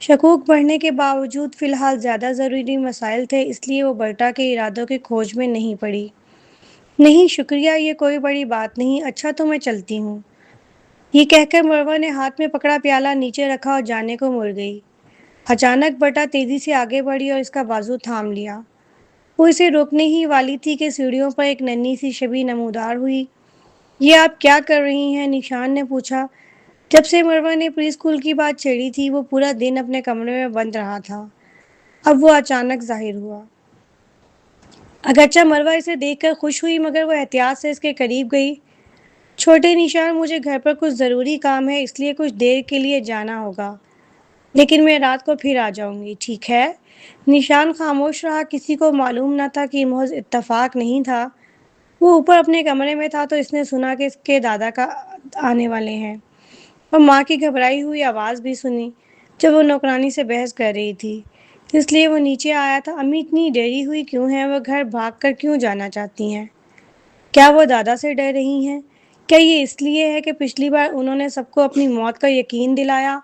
شکوک بڑھنے کے باوجود فی الحال زیادہ ضروری مسائل تھے، اس لیے وہ برٹا کے ارادوں کی کھوج میں نہیں پڑی۔ نہیں شکریہ، یہ کوئی بڑی بات نہیں، اچھا تو میں چلتی ہوں۔ یہ کہہ کر مروہ نے ہاتھ میں پکڑا پیالہ نیچے رکھا اور جانے کو مڑ گئی۔ اچانک برٹا تیزی سے آگے بڑھی اور اس کا بازو تھام لیا۔ وہ اسے روکنے ہی والی تھی کہ سیڑھیوں پر ایک ننھی سی شبی نمودار ہوئی۔ یہ آپ کیا کر رہی ہیں؟ نشان نے پوچھا۔ جب سے مروہ نے پری اسکول کی بات چھیڑی تھی وہ پورا دن اپنے کمرے میں بند رہا تھا، اب وہ اچانک ظاہر ہوا۔ اگرچہ مروہ اسے دیکھ کر خوش ہوئی مگر وہ احتیاط سے اس کے قریب گئی۔ چھوٹے نشان، مجھے گھر پر کچھ ضروری کام ہے اس لیے کچھ دیر کے لیے جانا ہوگا، لیکن میں رات کو پھر آ جاؤں گی، ٹھیک ہے؟ نشان خاموش رہا، کسی کو معلوم نہ تھا کہ یہ محض اتفاق نہیں تھا۔ وہ اوپر اپنے کمرے میں تھا تو اس نے سنا کہ اس کے دادا کا آنے والے ہیں، اور ماں کی گھبرائی ہوئی آواز بھی سنی جب وہ نوکرانی سے بحث کر رہی تھی۔ اس لیے وہ نیچے آیا تھا۔ امی اتنی ڈری ہوئی کیوں ہیں؟ وہ گھر بھاگ کر کیوں جانا چاہتی ہیں؟ کیا وہ دادا سے ڈر رہی ہیں؟ کیا یہ اس لیے ہے کہ پچھلی بار انہوں نے سب کو اپنی موت کا یقین دلایا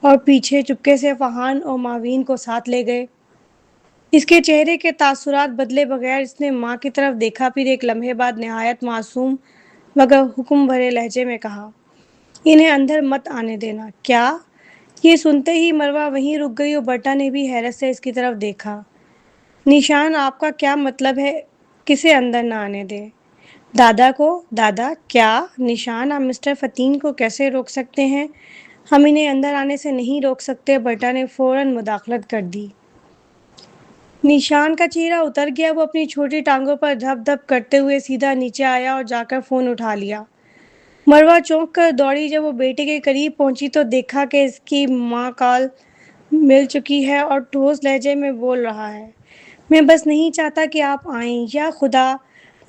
اور پیچھے چپکے سے فہان اور معاون کو ساتھ لے گئے؟ اس کے چہرے کے تاثرات بدلے بغیر اس نے ماں کی طرف دیکھا، پھر ایک لمحے بعد نہایت معصوم مگر حکم بھرے لہجے میں کہا، انہیں اندر مت آنے دینا۔ کیا؟ یہ سنتے ہی مروہ وہیں رک گئی اور برٹا نے بھی حیرت سے اس کی طرف دیکھا۔ نشان، آپ کا کیا مطلب ہے کسے اندر نہ آنے دیں؟ دادا کو؟ دادا کیا؟ نشان، آپ مسٹر فتین کو کیسے روک سکتے ہیں؟ ہم انہیں اندر آنے سے نہیں روک سکتے، برٹا نے فوراً مداخلت کر دی۔ نشان کا چہرہ اتر گیا، وہ اپنی چھوٹی ٹانگوں پر دھپ دھپ کرتے ہوئے سیدھا نیچے آیا اور جا کر فون اٹھا لیا۔ مروہ چونک کر دوڑی، جب وہ بیٹے کے قریب پہنچی تو دیکھا کہ اس کی ماں کال مل چکی ہے اور ٹھوس لہجے میں بول رہا ہے، میں بس نہیں چاہتا کہ آپ آئیں۔ یا خدا!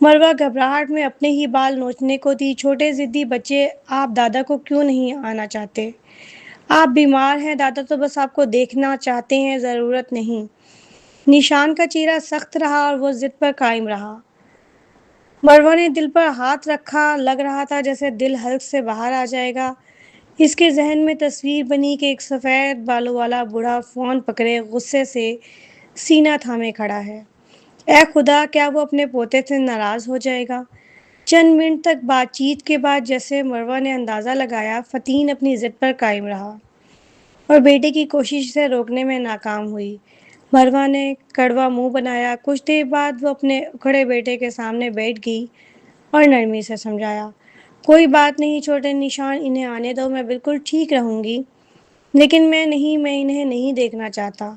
مروہ گھبراہٹ میں اپنے ہی بال نوچنے کو تھی۔ چھوٹے ضدی بچے، آپ دادا کو کیوں نہیں آنا چاہتے؟ آپ بیمار ہیں، دادا تو بس آپ کو دیکھنا چاہتے ہیں، ضرورت نہیں۔ نشان کا چہرہ سخت رہا اور وہ ضد پر قائم رہا۔ مروہ نے دل پر ہاتھ رکھا، لگ رہا تھا جیسے دل حلق سے باہر آ جائے گا۔ اس کے ذہن میں تصویر بنی کہ ایک سفید بالوں والا بوڑھا فون پکڑے غصے سے سینہ تھامے کھڑا ہے۔ اے خدا! کیا وہ اپنے پوتے سے ناراض ہو جائے گا؟ چند منٹ تک بات چیت کے بعد جیسے مروہ نے اندازہ لگایا فتین اپنی ضد پر قائم رہا اور بیٹے کی کوشش سے روکنے میں ناکام ہوئی۔ مروہ نے کڑوا منہ بنایا۔ کچھ دیر بعد وہ اپنے اکھڑے بیٹے کے سامنے بیٹھ گئی اور نرمی سے سمجھایا، کوئی بات نہیں چھوٹے نشان، انہیں آنے دو، میں بالکل ٹھیک رہوں گی، لیکن میں انہیں نہیں دیکھنا چاہتا۔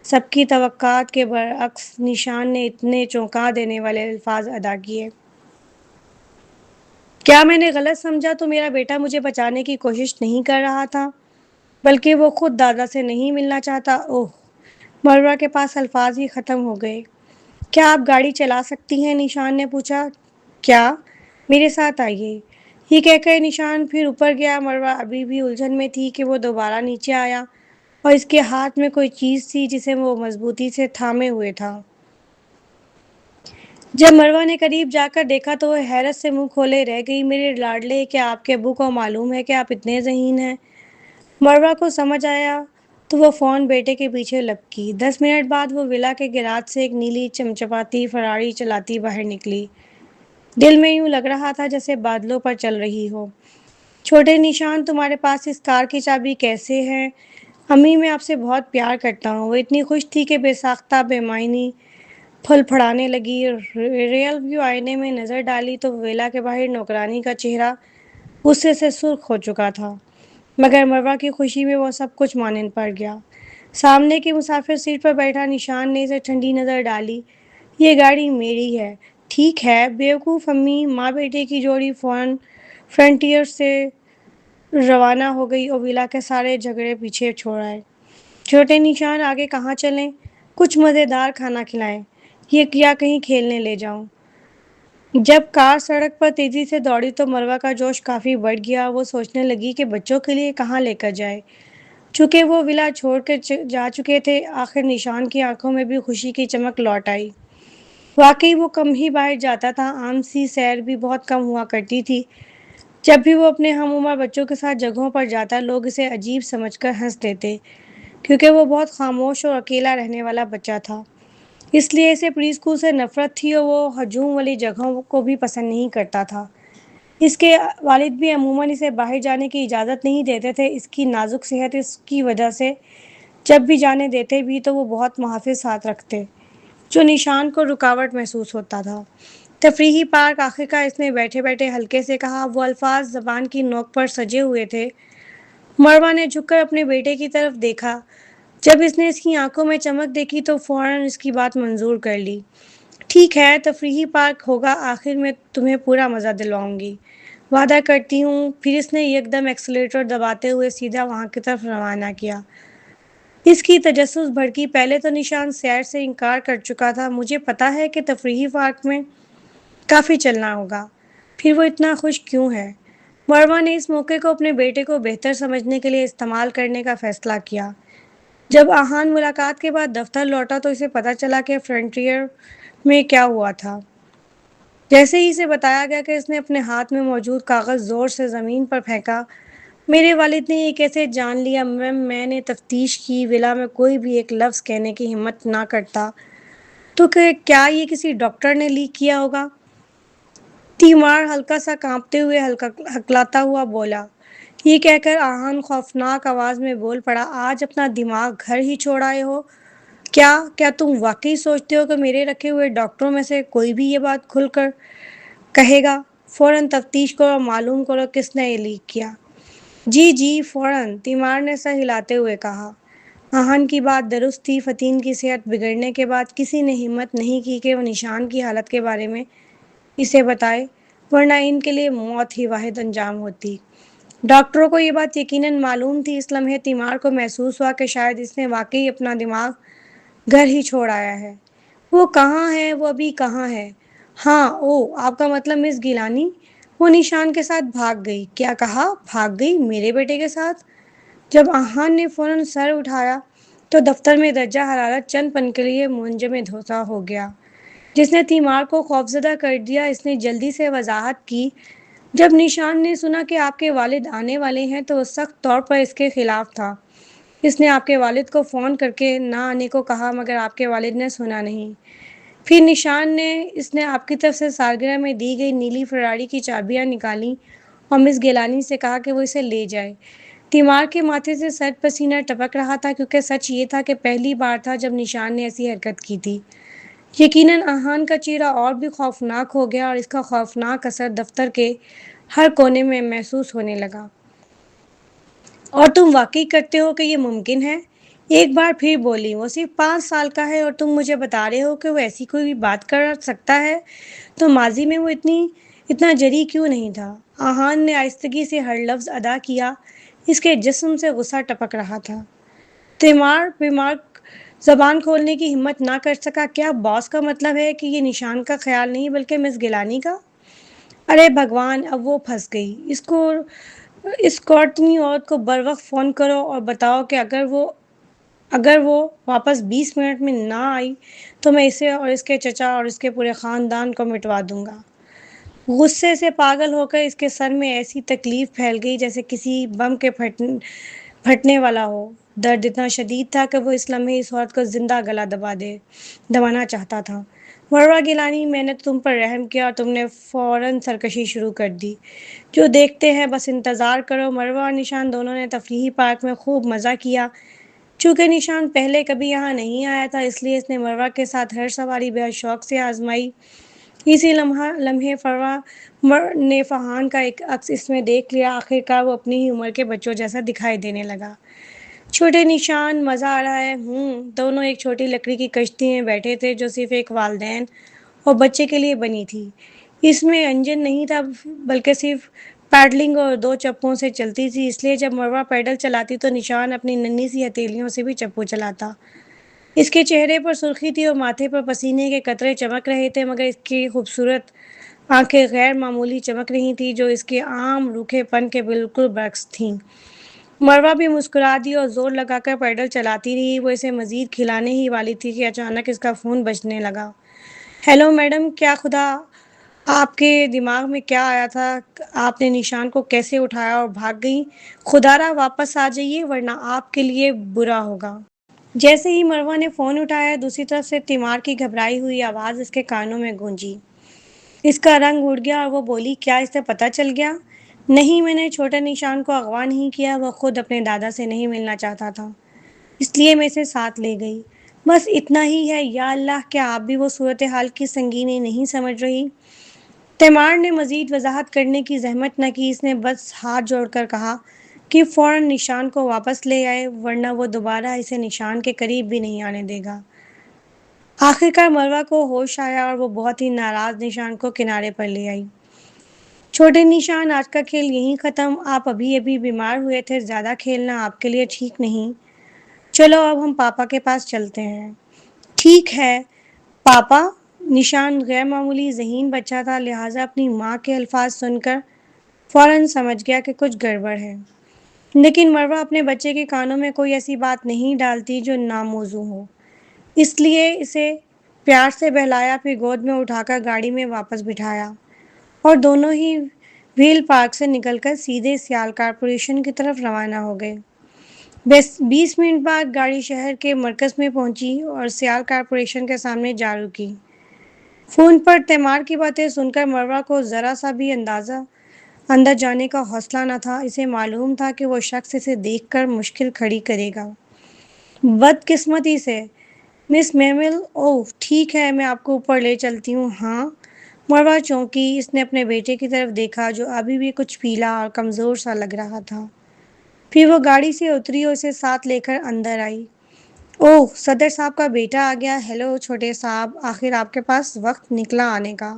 سب کی توقعات کے برعکس نشان نے اتنے چونکا دینے والے الفاظ ادا کیے۔ کیا میں نے غلط سمجھا تو میرا بیٹا مجھے بچانے کی کوشش نہیں کر رہا تھا، بلکہ وہ خود دادا سے نہیں ملنا چاہتا؟ اوہ! مروہ کے پاس الفاظ ہی ختم ہو گئے۔ کیا آپ گاڑی چلا سکتی ہیں؟ نشان نے پوچھا۔ کیا؟ میرے ساتھ آئیے۔ یہ کہہ کر نشان پھر اوپر گیا۔ مروہ ابھی بھی الجھن میں تھی کہ وہ دوبارہ نیچے آیا اور اس کے ہاتھ میں کوئی چیز تھی جسے وہ مضبوطی سے تھامے ہوئے تھا۔ جب مروہ نے قریب جا کر دیکھا تو وہ حیرت سے منہ کھولے رہ گئی۔ میرے لاڈلے، کیا آپ کے ابو کو معلوم ہے کہ آپ اتنے ذہین ہیں؟ مروہ کو سمجھ آیا تو وہ فون بیٹے کے پیچھے لپکی۔ 10 منٹ بعد وہ ولا کے گیراج سے ایک نیلی چمچماتی فراری چلاتی باہر نکلی۔ دل میں یوں لگ رہا تھا جیسے بادلوں پر چل رہی ہو۔ چھوٹے نشان، تمہارے پاس اس کار کی چابی کیسے ہے؟ امی، میں آپ سے بہت پیار کرتا ہوں۔ وہ اتنی خوش تھی کہ بے ساختہ بے معنی پھل پھڑانے لگی۔ ریئر ویو آئینے میں نظر ڈالی تو ویلا کے باہر نوکرانی کا چہرہ غصے سے سرخ ہو چکا تھا، مگر مروہ کی خوشی میں وہ سب کچھ مانند پڑ گیا۔ سامنے کی مسافر سیٹ پر بیٹھا نشان نے اسے ٹھنڈی نظر ڈالی۔ یہ گاڑی میری ہے، ٹھیک ہے؟ بیوقوف امی! ماں بیٹے کی جوڑی فوراً فرنٹیئر سے روانہ ہو گئی اور ویلا کے سارے جھگڑے پیچھے چھوڑ آئے۔ چھوٹے نشان، آگے کہاں چلیں؟ کچھ مزیدار کھانا کھلائیں یا کہیں کھیلنے لے جاؤں؟ جب کار سڑک پر تیزی سے دوڑی تو مروہ کا جوش کافی بڑھ گیا۔ وہ سوچنے لگی کہ بچوں کے لیے کہاں لے کر جائے۔ چونکہ وہ ولا چھوڑ کر جا چکے تھے، آخر نشان کی آنکھوں میں بھی خوشی کی چمک لوٹ آئی۔ واقعی وہ کم ہی باہر جاتا تھا، عام سی سیر بھی بہت کم ہوا کرتی تھی۔ جب بھی وہ اپنے ہم عمر بچوں کے ساتھ جگہوں پر جاتا، لوگ اسے عجیب سمجھ کر ہنس دیتے۔ کیونکہ وہ بہت خاموش اور اکیلا رہنے والا بچہ تھا۔ اس لیے اسے پری اسکول سے نفرت تھی اور وہ ہجوم والی جگہوں کو بھی پسند نہیں کرتا تھا۔ اس کے والد بھی عموماً اسے باہر جانے کی اجازت نہیں دیتے تھے۔ اس کی نازک صحت اس کی وجہ سے جب بھی جانے دیتے بھی تو وہ بہت محافظ ساتھ رکھتے، جو نشان کو رکاوٹ محسوس ہوتا تھا۔ تفریحی پارک آخرکار اس نے بیٹھے بیٹھے ہلکے سے کہا۔ وہ الفاظ زبان کی نوک پر سجے ہوئے تھے۔ مروہ نے جھک کر اپنے بیٹے کی طرف دیکھا۔ جب اس نے اس کی آنکھوں میں چمک دیکھی تو فوراً اس کی بات منظور کر لی۔ ٹھیک ہے، تفریحی پارک ہوگا، آخر میں تمہیں پورا مزہ دلواؤں گی، وعدہ کرتی ہوں۔ پھر اس نے یک دم ایکسیلیٹر دباتے ہوئے سیدھا وہاں کی طرف روانہ کیا۔ اس کی تجسس بھڑکی۔ پہلے تو نشان سیر سے انکار کر چکا تھا۔ مجھے پتا ہے کہ تفریحی پارک میں کافی چلنا ہوگا، پھر وہ اتنا خوش کیوں ہے؟ مروہ نے اس موقع کو اپنے بیٹے کو بہتر سمجھنے کے لیے استعمال کرنے کا فیصلہ کیا۔ جب آہان ملاقات کے بعد دفتر لوٹا تو اسے پتہ چلا کہ فرنٹیئر میں کیا ہوا تھا۔ جیسے ہی اسے بتایا گیا کہ اس نے اپنے ہاتھ میں موجود کاغذ زور سے زمین پر پھینکا۔ میرے والد نے یہ کیسے جان لیا؟ میم، میں نے تفتیش کی، ولا میں کوئی بھی ایک لفظ کہنے کی ہمت نہ کرتا تو کہ کیا یہ کسی ڈاکٹر نے لیک کیا ہوگا؟ تیمار ہلکا سا کانپتے ہوئے ہکلاتا ہوا بولا۔ یہ کہہ کر آہان خوفناک آواز میں بول پڑا، آج اپنا دماغ گھر ہی چھوڑ آئے ہو؟ کیا تم واقعی سوچتے ہو کہ میرے رکھے ہوئے ڈاکٹروں میں سے کوئی بھی یہ بات کھل کر کہے گا؟ فوراً تفتیش کرو اور معلوم کرو کس نے یہ لیک کیا۔ جی جی، فوراً، تیمار نے سر ہلاتے ہوئے کہا۔ آہن کی بات درست تھی۔ فتین کی صحت بگڑنے کے بعد کسی نے ہمت نہیں کی کہ وہ نشان کی حالت کے بارے میں اسے بتائے، ورنہ ان کے لیے موت ہی واحد انجام ہوتی۔ ڈاکٹروں کو یہ بات یقیناً معلوم تھی۔ اس لمحے تیمار کو محسوس ہوا کہ شاید اس نے واقعی اپنا دماغ گھر ہی چھوڑ آیا ہے۔ وہ کہاں ہے؟ وہ ابھی کہاں ہے؟ ہاں، آپ کا مطلب مس گیلانی؟ وہ نشان کے ساتھ بھاگ گئی۔ کیا کہا؟ بھاگ گئی؟ میرے بیٹے کے ساتھ؟ جب آہان نے فوراً سر اٹھایا تو دفتر میں درجہ حرارت چند پن کے لیے منجمد ہوتا ہو گیا، جس نے تیمار کو خوفزدہ کر دیا۔ اس نے جلدی سے وضاحت کی، جب نشان نے سنا کہ آپ کے والد آنے والے ہیں تو وہ سخت طور پر اس کے خلاف تھا۔ اس نے آپ کے والد کو فون کر کے نہ آنے کو کہا، مگر آپ کے والد نے سنا نہیں۔ پھر نشان نے اس نے آپ کی طرف سے سالگرہ میں دی گئی نیلی فراری کی چابیاں نکالیں اور مس گیلانی سے کہا کہ وہ اسے لے جائے۔ تیمار کے ماتھے سے سرد پسینہ ٹپک رہا تھا، کیونکہ سچ یہ تھا کہ پہلی بار تھا جب نشان نے ایسی حرکت کی تھی۔ یقیناً آہان کا چہرہ اور بھی خوفناک ہو گیا اور اس کا خوفناک اثر دفتر کے ہر کونے میں محسوس ہونے لگا۔ اور تم واقعی کرتے ہو کہ یہ ممکن ہے؟ ایک بار پھر بولی۔ وہ صرف 5 سال کا ہے اور تم مجھے بتا رہے ہو کہ وہ ایسی کوئی بات کر سکتا ہے؟ تو ماضی میں وہ اتنا جری کیوں نہیں تھا؟ آہان نے آہستگی سے ہر لفظ ادا کیا۔ اس کے جسم سے غصہ ٹپک رہا تھا۔ تیمار زبان کھولنے کی ہمت نہ کر سکا۔ کیا باس کا مطلب ہے کہ یہ نشان کا خیال نہیں بلکہ مس گیلانی کا؟ ارے بھگوان، اب وہ پھنس گئی۔ اس کوڑتنی عورت کو بروقت فون کرو اور بتاؤ کہ اگر وہ واپس 20 منٹ میں نہ آئی تو میں اسے اور اس کے چچا اور اس کے پورے خاندان کو مٹوا دوں گا۔ غصے سے پاگل ہو کر اس کے سر میں ایسی تکلیف پھیل گئی جیسے کسی بم کے پھٹنے والا ہو۔ درد اتنا شدید تھا کہ وہ اس لمحے اس عورت کو زندہ گلا دبانا چاہتا تھا۔ مروہ گیلانی، میں نے تم پر رحم کیا اور تم نے فوراً سرکشی شروع کر دی۔ جو دیکھتے ہیں، بس انتظار کرو۔ مروہ اور نشان دونوں نے تفریحی پارک میں خوب مزہ کیا۔ چونکہ نشان پہلے کبھی یہاں نہیں آیا تھا، اس لیے اس نے مروہ کے ساتھ ہر سواری بے حد شوق سے آزمائی۔ اسی لمحے مروہ نے فہان کا ایک عکس اس میں دیکھ لیا۔ آخرکار وہ اپنی ہی عمر کے بچوں جیسا دکھائی دینے لگا۔ چھوٹے نشان، مزہ آ رہا ہے؟ دونوں ایک چھوٹی لکڑی کی کشتی میں بیٹھے تھے جو صرف ایک والدین اور بچے کے لیے بنی تھی۔ اس میں انجن نہیں تھا بلکہ صرف پیڈلنگ اور 2 چپوں سے چلتی تھی، اس لیے جب مروہ پیڈل چلاتی تو نشان اپنی ننھی سی ہتھیلیوں سے بھی چپو چلاتا۔ اس کے چہرے پر سرخی تھی اور ماتھے پر پسینے کے قطرے چمک رہے تھے، مگر اس کی خوبصورت آنکھیں غیر معمولی چمک رہی تھیں جو اس کے عام روکھے پن کے بالکل برعکس تھیں۔ مروہ بھی مسکرا دی اور زور لگا کر پیڈل چلاتی رہی۔ وہ اسے مزید کھلانے ہی والی تھی کہ اچانک اس کا فون بجنے لگا۔ ہیلو میڈم، کیا خدا آپ کے دماغ میں کیا آیا تھا؟ آپ نے نشان کو کیسے اٹھایا اور بھاگ گئیں؟ خدارا واپس آ جائیے ورنہ آپ کے لیے برا ہوگا۔ جیسے ہی مروہ نے فون اٹھایا، دوسری طرف سے تیمار کی گھبرائی ہوئی آواز اس کے کانوں میں گونجی۔ اس کا رنگ اڑ گیا اور وہ بولی، کیا اسے پتہ چل گیا؟ نہیں، میں نے چھوٹے نشان کو اغوا نہیں کیا، وہ خود اپنے دادا سے نہیں ملنا چاہتا تھا، اس لیے میں اسے ساتھ لے گئی۔ بس اتنا ہی ہے۔ یا اللہ، کیا آپ بھی وہ صورتحال کی سنگینی نہیں سمجھ رہی؟ تیمار نے مزید وضاحت کرنے کی زحمت نہ کی، اس نے بس ہاتھ جوڑ کر کہا کہ فوراً نشان کو واپس لے آئے ورنہ وہ دوبارہ اسے نشان کے قریب بھی نہیں آنے دے گا۔ آخرکار مروہ کو ہوش آیا اور وہ بہت ہی ناراض نشان کو کنارے پر لے آئی۔ چھوٹے نشان، آج کا کھیل یہیں ختم، آپ ابھی ابھی بیمار ہوئے تھے، زیادہ کھیلنا آپ کے لیے ٹھیک نہیں۔ چلو اب ہم پاپا کے پاس چلتے ہیں۔ ٹھیک ہے پاپا۔ نشان غیر معمولی ذہین بچہ تھا، لہٰذا اپنی ماں کے الفاظ سن کر فوراً سمجھ گیا کہ کچھ گڑبڑ ہے۔ لیکن مروہ اپنے بچے کے کانوں میں کوئی ایسی بات نہیں ڈالتی جو ناموزوں ہو، اس لیے اسے پیار سے بہلایا، پھر گود میں اٹھا کر گاڑی میں واپس بٹھایا اور دونوں ہی وہیل پارک سے نکل کر سیدھے سیال کارپوریشن کی طرف روانہ ہو گئے۔ بس 20 منٹ بعد گاڑی شہر کے مرکز میں پہنچی اور سیال کارپوریشن کے سامنے جا رکی۔ فون پر تیمار کی باتیں سن کر مروہ کو ذرا سا بھی اندر جانے کا حوصلہ نہ تھا۔ اسے معلوم تھا کہ وہ شخص اسے دیکھ کر مشکل کھڑی کرے گا۔ بدقسمتی سے مس میمل، اوہ ٹھیک ہے، میں آپ کو اوپر لے چلتی ہوں۔ ہاں؟ مروہ چونکی، اس نے اپنے بیٹے کی طرف دیکھا جو ابھی بھی کچھ پیلا اور کمزور سا لگ رہا تھا۔ پھر وہ گاڑی سے اتری اور اسے ساتھ لے کر اندر آئی۔ اوہ، صدر صاحب کا بیٹا آ گیا۔ ہیلو چھوٹے صاحب، آخر آپ کے پاس وقت نکلا آنے کا۔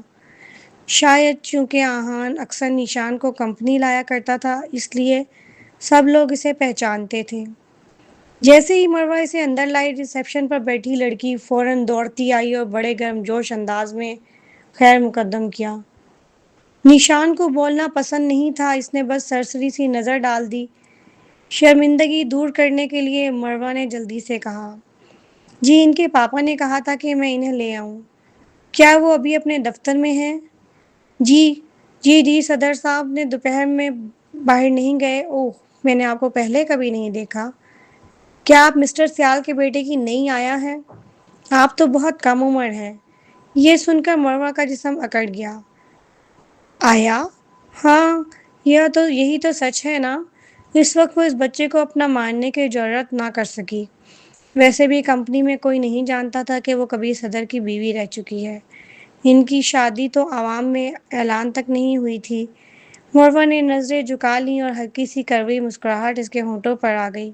شاید چونکہ آہان اکثر نشان کو کمپنی لایا کرتا تھا، اس لیے سب لوگ اسے پہچانتے تھے۔ جیسے ہی مروہ اسے اندر لائی، ریسیپشن پر بیٹھی لڑکی فوراً دوڑتی آئی اور بڑے گرم جوش انداز میں خیر مقدم کیا۔ نشان کو بولنا پسند نہیں تھا، اس نے بس سرسری سی نظر ڈال دی۔ شرمندگی دور کرنے کے لیے مروہ نے جلدی سے کہا، جی ان کے پاپا نے کہا تھا کہ میں انہیں لے آؤں۔ کیا وہ ابھی اپنے دفتر میں ہیں؟ جی جی صدر صاحب نے دوپہر میں باہر نہیں گئے۔ اوہ، میں نے آپ کو پہلے کبھی نہیں دیکھا۔ کیا آپ مسٹر سیال کے بیٹے کی نئی آیا ہیں؟ آپ تو بہت کم عمر ہیں۔ یہ سن کر مروہ کا جسم اکڑ گیا۔ آیا؟ ہاں، یہی تو سچ ہے نا۔ اس وقت وہ اس بچے کو اپنا ماننے کی جرات نہ کر سکی۔ ویسے بھی کمپنی میں کوئی نہیں جانتا تھا کہ وہ کبھی صدر کی بیوی رہ چکی ہے۔ ان کی شادی تو عوام میں اعلان تک نہیں ہوئی تھی۔ مروہ نے نظریں جھکا لیں اور ہلکی سی کڑوی مسکراہٹ اس کے ہونٹوں پر آ گئی۔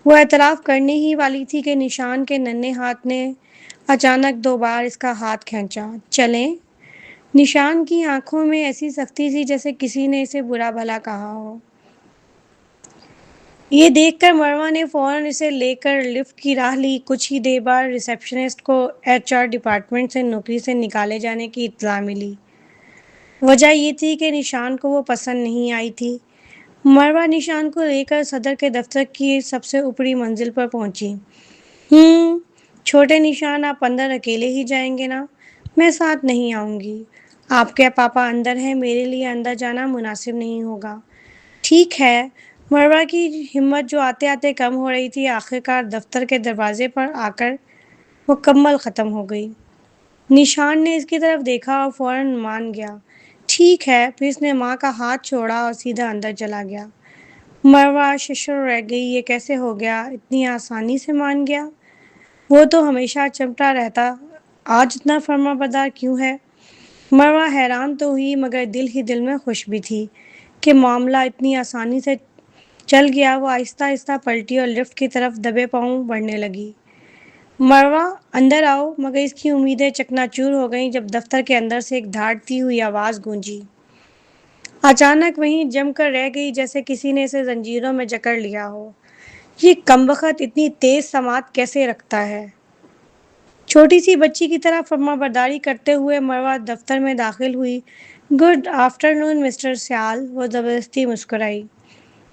وہ اعتراف کرنے ہی والی تھی کہ نشان کے ننھے ہاتھ نے اچانک 2 بار اس کا ہاتھ کھینچا۔ چلیں؟ نشان کی آنکھوں میں ایسی سختی تھی جیسے کسی نے اسے برا بھلا کہا ہو۔ یہ دیکھ کر مروہ نے فوراً اسے لے کر لفٹ کی راہ لی۔ کچھ ہی دیر بعد ریسیپشنسٹ کو HR ڈپارٹمنٹ سے نوکری سے نکالے جانے کی اطلاع ملی۔ وجہ یہ تھی کہ نشان کو وہ پسند نہیں آئی تھی۔ مروہ نشان کو لے کر صدر کے دفتر کی سب سے اوپری منزل پر پہنچی۔ چھوٹے نشان، آپ اندر اکیلے ہی جائیں گے نا؟ میں ساتھ نہیں آؤں گی۔ آپ کے پاپا اندر ہیں، میرے لیے اندر جانا مناسب نہیں ہوگا۔ ٹھیک ہے۔ مروہ کی ہمت جو آتے آتے کم ہو رہی تھی، آخرکار دفتر کے دروازے پر آ کر مکمل ختم ہو گئی۔ نشان نے اس کی طرف دیکھا اور فوراً مان گیا۔ ٹھیک ہے۔ پھر اس نے ماں کا ہاتھ چھوڑا اور سیدھا اندر چلا گیا۔ مروہ ششر رہ گئی، یہ کیسے ہو گیا؟ اتنی آسانی سے مان گیا؟ وہ تو ہمیشہ چمٹا رہتا، آج اتنا فرما بردار کیوں ہے؟ مروہ حیران تو ہوئی مگر دل ہی دل میں خوش بھی تھی کہ معاملہ اتنی آسانی سے چل گیا۔ وہ آہستہ آہستہ پلٹی اور لفٹ کی طرف دبے پاؤں بڑھنے لگی۔ مروہ اندر آؤ، مگر اس کی امیدیں چکنا چور ہو گئیں جب دفتر کے اندر سے ایک دھاڑتی ہوئی آواز گونجی۔ اچانک وہیں جم کر رہ گئی جیسے کسی نے اسے زنجیروں میں جکڑ لیا ہو۔ یہ کمبخت اتنی تیز سماعت کیسے رکھتا ہے؟ چھوٹی سی بچی کی طرح فرما برداری کرتے ہوئے مروہ دفتر میں داخل ہوئی۔ گڈ آفٹرنون مسٹر سیال، وہ زبردستی مسکرائی۔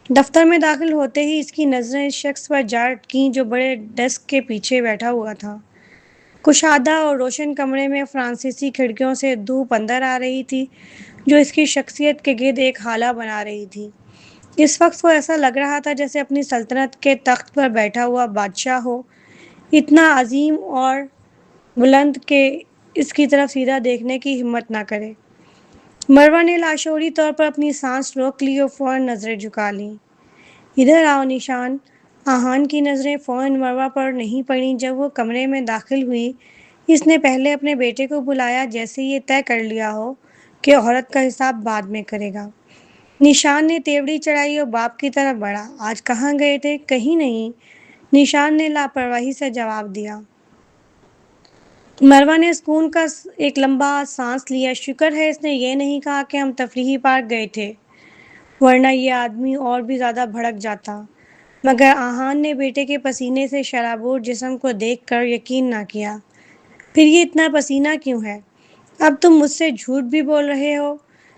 دفتر میں داخل ہوتے ہی اس کی نظریں اس شخص پر جا اٹکیں جو بڑے ڈیسک کے پیچھے بیٹھا ہوا تھا۔ کشادہ اور روشن کمرے میں فرانسیسی کھڑکیوں سے دھوپ اندر آ رہی تھی جو اس کی شخصیت کے گرد ایک ہالہ بنا رہی تھی۔ اس وقت وہ ایسا لگ رہا تھا جیسے اپنی سلطنت کے تخت پر بیٹھا ہوا بادشاہ ہو، اتنا عظیم اور بلند کہ اس کی طرف سیدھا دیکھنے کی ہمت نہ کرے۔ مروہ نے لاشعوری طور پر اپنی سانس روک لی اور فوراً نظریں جھکا لیں۔ ادھر آؤ نشان۔ آہان کی نظریں فوراً مروہ پر نہیں پڑیں۔ جب وہ کمرے میں داخل ہوئی، اس نے پہلے اپنے بیٹے کو بلایا جیسے یہ طے کر لیا ہو کہ عورت کا حساب بعد میں کرے گا۔ نشان نے تیوری چڑھائی اور باپ کی طرف بڑھا۔ آج کہاں گئے تھے؟ کہیں نہیں، نشان نے لاپرواہی سے جواب دیا۔ مروہ نے سکون کا ایک لمبا سانس لیا۔ شکر ہے اس نے یہ نہیں کہا کہ ہم تفریحی پارک گئے تھے، ورنہ یہ آدمی اور بھی زیادہ بھڑک جاتا۔ مگر آہان نے بیٹے کے پسینے سے شرابور جسم کو دیکھ کر یقین نہ کیا۔ پھر یہ اتنا پسینہ کیوں ہے؟ اب تم مجھ سے جھوٹ بھی بول رہے ہو؟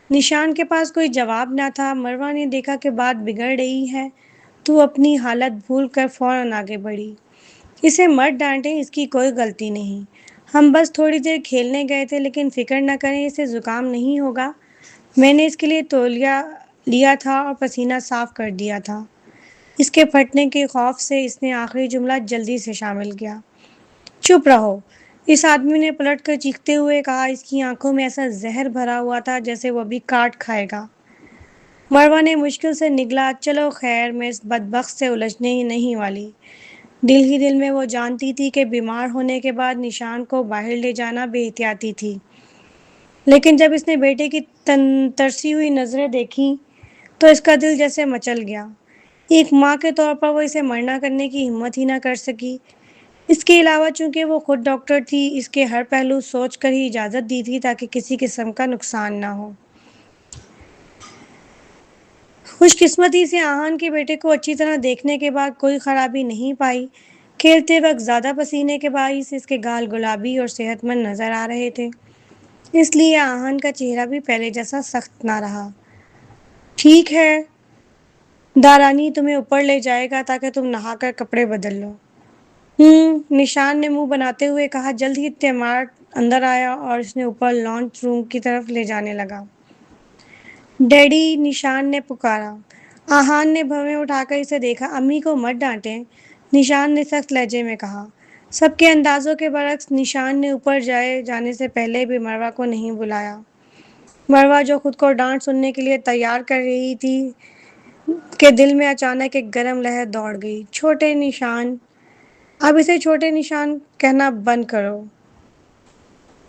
نشان کے پاس کوئی جواب نہ تھا۔ مروہ نے دیکھا کہ بات بگڑ رہی ہے تو وہ اپنی حالت بھول کر فوراً آگے بڑھی۔ اسے مت ڈانٹیں، اس کی کوئی غلطی نہیں۔ ہم بس تھوڑی دیر کھیلنے گئے تھے، لیکن فکر نہ کریں، اسے زکام نہیں ہوگا۔ میں نے اس کے لیے تولیہ لیا تھا اور پسینہ صاف کر دیا تھا۔ اس کے پھٹنے کے خوف سے اس نے آخری جملہ جلدی سے شامل کیا۔ چپ رہو، اس آدمی نے پلٹ کر چیختے ہوئے کہا۔ اس کی آنکھوں میں ایسا زہر بھرا ہوا تھا جیسے وہ ابھی کاٹ کھائے گا۔ مروہ نے مشکل سے نگلا۔ چلو خیر، میں اس بدبخت سے الجھنے ہی نہیں والی۔ دل ہی دل میں وہ جانتی تھی کہ بیمار ہونے کے بعد نشان کو باہر لے جانا بے احتیاطی تھی، لیکن جب اس نے بیٹے کی ترسی ہوئی نظریں دیکھیں تو اس کا دل جیسے مچل گیا۔ ایک ماں کے طور پر وہ اسے منع کرنے کی ہمت ہی نہ کر سکی۔ اس کے علاوہ چونکہ وہ خود ڈاکٹر تھی، اس کے ہر پہلو سوچ کر ہی اجازت دی تھی تاکہ کسی قسم کا نقصان نہ ہو۔ خوش قسمتی سے آہان کے بیٹے کو اچھی طرح دیکھنے کے بعد کوئی خرابی نہیں پائی۔ کھیلتے وقت زیادہ پسینے کے باعث اس کے گال گلابی اور صحت مند نظر آ رہے تھے، اس لیے آہان کا چہرہ بھی پہلے جیسا سخت نہ رہا۔ ٹھیک ہے، دارانی تمہیں اوپر لے جائے گا تاکہ تم نہا کر کپڑے بدل لو۔ نشان نے منہ بناتے ہوئے کہا۔ جلد ہی تیمار اندر آیا اور اس نے اوپر لانچ روم کی طرف لے جانے لگا۔ ڈیڈی، نشان نے پکارا۔ آہان نے بھویں اٹھا کر اسے دیکھا۔ امی کو مت ڈانٹیں، نشان نے سخت لہجے میں کہا۔ سب کے اندازوں کے برعکس نشان نے اوپر جانے سے پہلے بھی مروہ کو نہیں بلایا۔ مروہ جو خود کو ڈانٹ سننے کے لیے تیار کر رہی تھی کہ دل میں اچانک ایک گرم لہر دوڑ گئی۔ چھوٹے نشان، اب اسے چھوٹے نشان کہنا بند کرو۔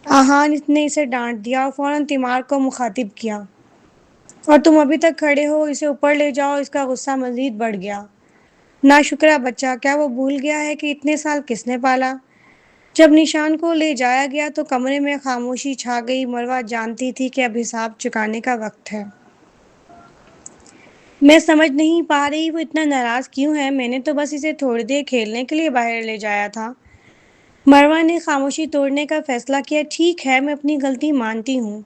آہان نے اسے ڈانٹ دیا اور فوراً تیمار کو مخاطب کیا۔ اور تم ابھی تک کھڑے ہو، اسے اوپر لے جاؤ۔ اس کا غصہ مزید بڑھ گیا۔ ناشکرا بچہ، کیا وہ بھول گیا ہے کہ اتنے سال کس نے پالا؟ جب نشان کو لے جایا گیا تو کمرے میں خاموشی چھا گئی۔ مروہ جانتی تھی کہ اب حساب چکانے کا وقت ہے۔ میں سمجھ نہیں پا رہی وہ اتنا ناراض کیوں ہے، میں نے تو بس اسے تھوڑی دیر کھیلنے کے لیے باہر لے جایا تھا۔ مروہ نے خاموشی توڑنے کا فیصلہ کیا۔ ٹھیک ہے، میں اپنی غلطی مانتی ہوں۔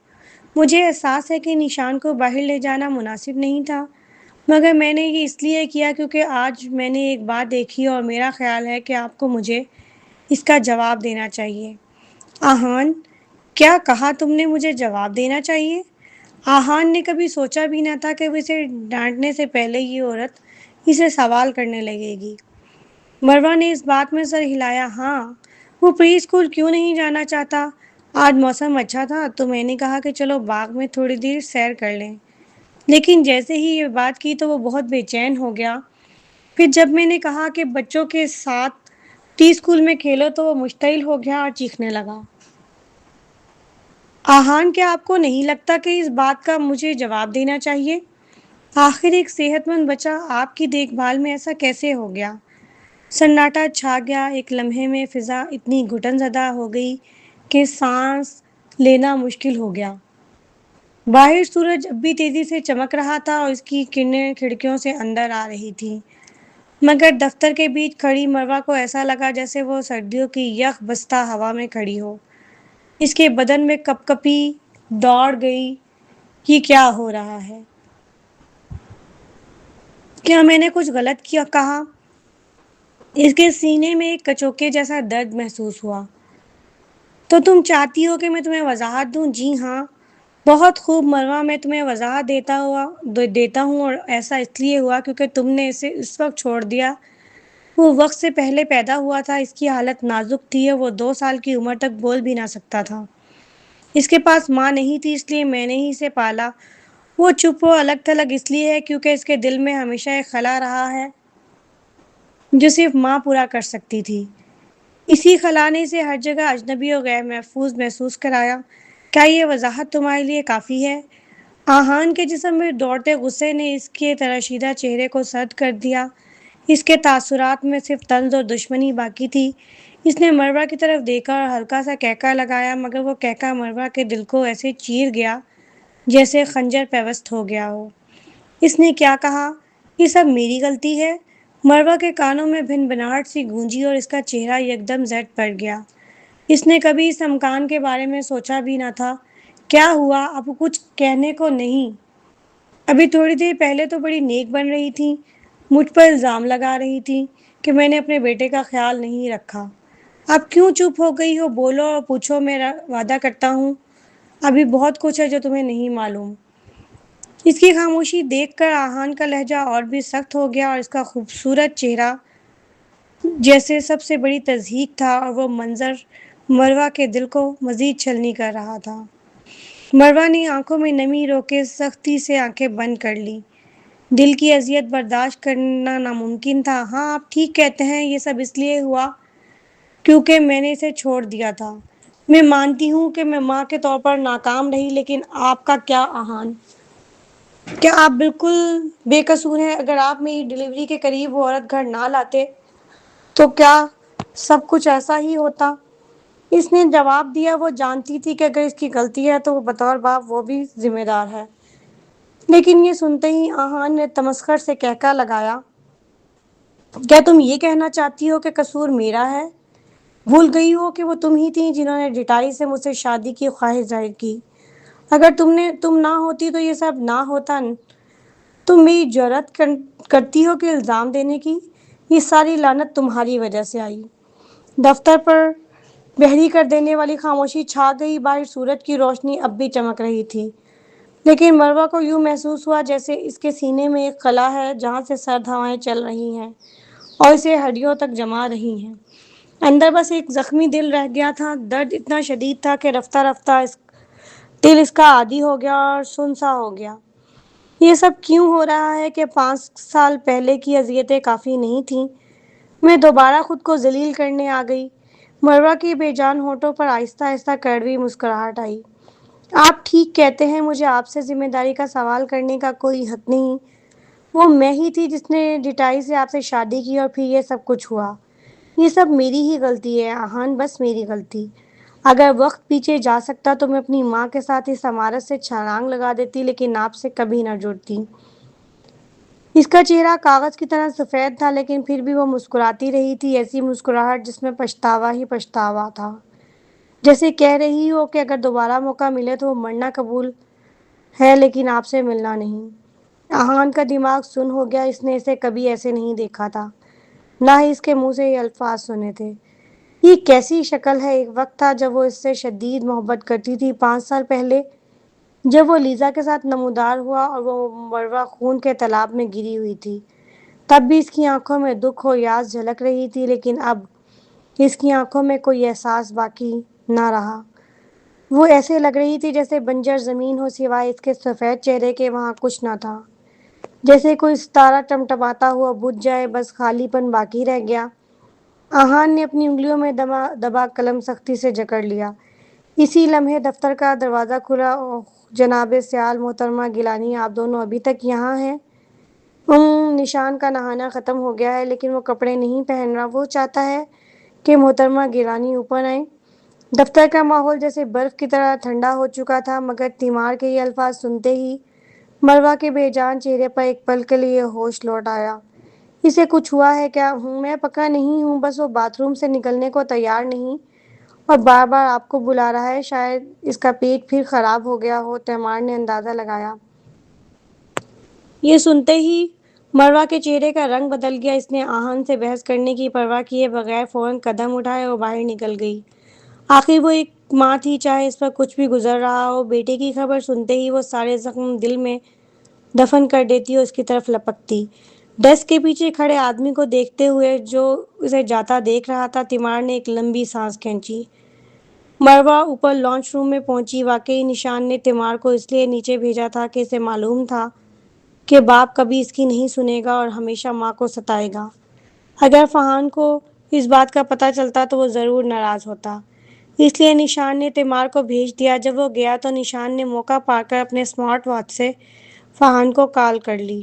مجھے احساس ہے کہ نشان کو باہر لے جانا مناسب نہیں تھا، مگر میں نے یہ اس لیے کیا کیونکہ آج میں نے ایک بات دیکھی اور میرا خیال ہے کہ آپ کو مجھے اس کا جواب دینا چاہیے۔ آہان، کیا کہا تم نے؟ مجھے جواب دینا چاہیے؟ آہان نے کبھی سوچا بھی نہ تھا کہ وہ اسے ڈانٹنے سے پہلے یہ عورت اسے سوال کرنے لگے گی۔ مروہ نے اس بات میں سر ہلایا۔ ہاں، وہ پری اسکول کیوں نہیں جانا چاہتا؟ آج موسم اچھا تھا تو میں نے کہا کہ چلو باغ میں تھوڑی دیر سیر کر لیں، لیکن جیسے ہی یہ بات کی تو وہ بہت بے چین ہو گیا۔ پھر جب میں نے کہا کہ بچوں کے ساتھ پری اسکول میں کھیلو تو وہ مشتعل ہو گیا اور چیخنے لگا۔ آہان، کیا آپ کو نہیں لگتا کہ اس بات کا مجھے جواب دینا چاہیے؟ آخر ایک صحت مند بچہ آپ کی دیکھ بھال میں ایسا کیسے ہو گیا؟ سناٹا چھا گیا۔ ایک لمحے میں فضا اتنی گھٹن زدہ ہو گئی کہ سانس لینا مشکل ہو گیا۔ باہر سورج اب بھی تیزی سے چمک رہا تھا اور اس کی کرنیں کھڑکیوں سے اندر آ رہی تھیں، مگر دفتر کے بیچ کھڑی مروہ کو ایسا لگا جیسے وہ سردیوں کی یخ بستہ ہوا میں کھڑی ہو۔ اس کے بدن میں کپ کپی دوڑ گئی۔ یہ کیا ہو رہا ہے؟ کیا میں نے کچھ غلط کہا؟ اس کے سینے میں ایک کچوکے جیسا درد محسوس ہوا۔ تو تم چاہتی ہو کہ میں تمہیں وضاحت دوں؟ جی ہاں، بہت خوب مروہ، میں تمہیں وضاحت دیتا ہوں، اور ایسا اس لیے ہوا کیونکہ تم نے اسے اس وقت چھوڑ دیا وہ وقت سے پہلے پیدا ہوا تھا۔ اس کی حالت نازک تھی اور وہ 2 سال کی عمر تک بول بھی نہ سکتا تھا۔ اس کے پاس ماں نہیں تھی، اس لیے میں نے ہی اسے پالا۔ وہ چپ و الگ تھلگ اس لیے ہے کیونکہ اس کے دل میں ہمیشہ ایک خلا رہا ہے جو صرف ماں پورا کر سکتی تھی۔ اسی خلا نے اسے ہر جگہ اجنبی اور غیر محفوظ محسوس کرایا۔ کیا یہ وضاحت تمہارے لیے کافی ہے؟ آہان کے جسم میں دوڑتے غصے نے اس کے تراشیدہ چہرے کو سرد کر دیا۔ اس کے تاثرات میں صرف طنز اور دشمنی باقی تھی۔ اس نے مروہ کی طرف دیکھا اور ہلکا سا کہکا لگایا، مگر وہ کہکا مروہ کے دل کو ایسے چیر گیا جیسے خنجر پیوست ہو گیا ہو۔ اس نے کیا کہا؟ یہ سب میری غلطی ہے؟ مروہ کے کانوں میں بھنبھناہٹ سی گونجی اور اس کا چہرہ یکدم زرد پڑ گیا۔ اس نے کبھی اس امکان کے بارے میں سوچا بھی نہ تھا۔ کیا ہوا؟ اب کچھ کہنے کو نہیں؟ ابھی تھوڑی دیر پہلے تو بڑی نیک بن رہی تھی، مجھ پر الزام لگا رہی تھی کہ میں نے اپنے بیٹے کا خیال نہیں رکھا۔ اب کیوں چپ ہو گئی ہو؟ بولو اور پوچھو، میں وعدہ کرتا ہوں ابھی بہت کچھ ہے جو تمہیں نہیں معلوم۔ اس کی خاموشی دیکھ کر آہان کا لہجہ اور بھی سخت ہو گیا اور اس کا خوبصورت چہرہ جیسے سب سے بڑی تضحیک تھا، اور وہ منظر مروہ کے دل کو مزید چھلنی کر رہا تھا۔ مروہ نے آنکھوں میں نمی روکے سختی سے آنکھیں بند کر لی۔ دل کی اذیت برداشت کرنا ناممکن تھا۔ ہاں، آپ ٹھیک کہتے ہیں، یہ سب اس لیے ہوا کیونکہ میں نے اسے چھوڑ دیا تھا۔ میں مانتی ہوں کہ میں ماں کے طور پر ناکام رہی، لیکن آپ کا کیا آہان؟ کیا آپ بالکل بے قصور ہیں؟ اگر آپ میری ڈلیوری کے قریب وہ عورت گھر نہ لاتے تو کیا سب کچھ ایسا ہی ہوتا؟ اس نے جواب دیا۔ وہ جانتی تھی کہ اگر اس کی غلطی ہے تو وہ بطور باپ وہ بھی ذمہ دار ہے۔ لیکن یہ سنتے ہی آہان نے تمسخر سے کہکا لگایا، کیا تم یہ کہنا چاہتی ہو کہ قصور میرا ہے؟ بھول گئی ہو کہ وہ تم ہی تھیں جنہوں نے ڈٹائی سے مجھ سے شادی کی خواہش ظاہر کی؟ اگر تم نہ ہوتی تو یہ سب نہ ہوتا۔ تم میری جرأت کرتی ہو کہ الزام دینے کی؟ یہ ساری لعنت تمہاری وجہ سے آئی۔ دفتر پر بحری کر دینے والی خاموشی چھا گئی۔ باہر سورج کی روشنی اب بھی چمک رہی تھی، لیکن مروہ کو یوں محسوس ہوا جیسے اس کے سینے میں ایک خلا ہے جہاں سے سرد ہوائیں چل رہی ہیں اور اسے ہڈیوں تک جما رہی ہیں۔ اندر بس ایک زخمی دل رہ گیا تھا۔ درد اتنا شدید تھا کہ رفتہ رفتہ دل اس کا عادی ہو گیا اور سن سا ہو گیا۔ یہ سب کیوں ہو رہا ہے؟ کہ 5 سال پہلے کی اذیتیں کافی نہیں تھیں؟ میں دوبارہ خود کو ذلیل کرنے آ گئی۔ مروہ کی بے جان ہونٹوں پر آہستہ آہستہ کڑوی مسکراہٹ آئی۔ آپ ٹھیک کہتے ہیں، مجھے آپ سے ذمہ داری کا سوال کرنے کا کوئی حق نہیں۔ وہ میں ہی تھی جس نے ڈٹائی سے آپ سے شادی کی اور پھر یہ سب کچھ ہوا۔ یہ سب میری ہی غلطی ہے آہان، بس میری غلطی۔ اگر وقت پیچھے جا سکتا تو میں اپنی ماں کے ساتھ اس عمارت سے چھلانگ لگا دیتی، لیکن آپ سے کبھی نہ جڑتی۔ اس کا چہرہ کاغذ کی طرح سفید تھا، لیکن پھر بھی وہ مسکراتی رہی تھی، ایسی مسکراہٹ جس میں پچھتاوا ہی پچھتاوا تھا، جیسے کہہ رہی ہو کہ اگر دوبارہ موقع ملے تو وہ مرنا قبول ہے لیکن آپ سے ملنا نہیں۔ آہان کا دماغ سن ہو گیا۔ اس نے اسے کبھی ایسے نہیں دیکھا تھا، نہ ہی اس کے منہ سے یہ الفاظ سنے تھے۔ یہ کیسی شکل ہے؟ ایک وقت تھا جب وہ اس سے شدید محبت کرتی تھی، 5 سال پہلے جب وہ لیزا کے ساتھ نمودار ہوا اور وہ مروہ خون کے تالاب میں گری ہوئی تھی، تب بھی اس کی آنکھوں میں دکھ اور یاس جھلک رہی تھی، لیکن اب اس کی آنکھوں میں کوئی احساس باقی نہ رہا۔ وہ ایسے لگ رہی تھی جیسے بنجر زمین ہو، سوائے اس کے سفید چہرے کے وہاں کچھ نہ تھا، جیسے کوئی ستارہ ٹمٹماتا ہوا بجھ جائے، بس خالی پن باقی رہ گیا۔ آہان نے اپنی انگلیوں میں دبا قلم سختی سے جکڑ لیا۔ اسی لمحے دفتر کا دروازہ کھلا۔ اوہ جناب سیال، محترمہ گیلانی، آپ دونوں ابھی تک یہاں ہیں؟ نشان کا نہانا ختم ہو گیا ہے، لیکن وہ کپڑے نہیں پہن رہا۔ وہ چاہتا ہے کہ محترمہ گیلانی اوپر آئیں۔ دفتر کا ماحول جیسے برف کی طرح ٹھنڈا ہو چکا تھا، مگر تیمار کے یہ الفاظ سنتے ہی مروہ کے بے جان چہرے پر ایک پل کے لیے ہوش لوٹ آیا۔ اسے کچھ ہوا ہے کیا؟ میں پکا نہیں ہوں، بس وہ باتھ روم سے نکلنے کو تیار نہیں اور بار بار آپ کو بلا رہا ہے۔ شاید اس کا پیٹ پھر خراب ہو گیا ہو، تیمار نے اندازہ لگایا۔ یہ سنتے ہی مروہ کے چہرے کا رنگ بدل گیا۔ اس نے آہان سے بحث کرنے کی پرواہ کیے بغیر فوراً قدم اٹھائے اور باہر نکل گئی۔ آخر وہ ایک ماں تھی، چاہے اس پر کچھ بھی گزر رہا ہو، بیٹے کی خبر سنتے ہی وہ سارے زخم دل میں دفن کر دیتی اور اس کی طرف لپکتی۔ ڈیسک کے پیچھے کھڑے آدمی کو دیکھتے ہوئے جو اسے جاتا دیکھ رہا تھا، تیمار نے ایک لمبی سانس کھینچی۔ مروہ اوپر لانچ روم میں پہنچی۔ واقعی نشان نے تیمار کو اس لیے نیچے بھیجا تھا کہ اسے معلوم تھا کہ باپ کبھی اس کی نہیں سنے گا اور ہمیشہ ماں کو ستائے گا۔ اگر فہان کو اس بات کا پتہ چلتا تو وہ ضرور ناراض ہوتا، اس لیے نشان نے تیمار کو بھیج دیا۔ جب وہ گیا تو نشان نے موقع پا کر اپنے اسمارٹ واچ سے فہان کو کال کر لی۔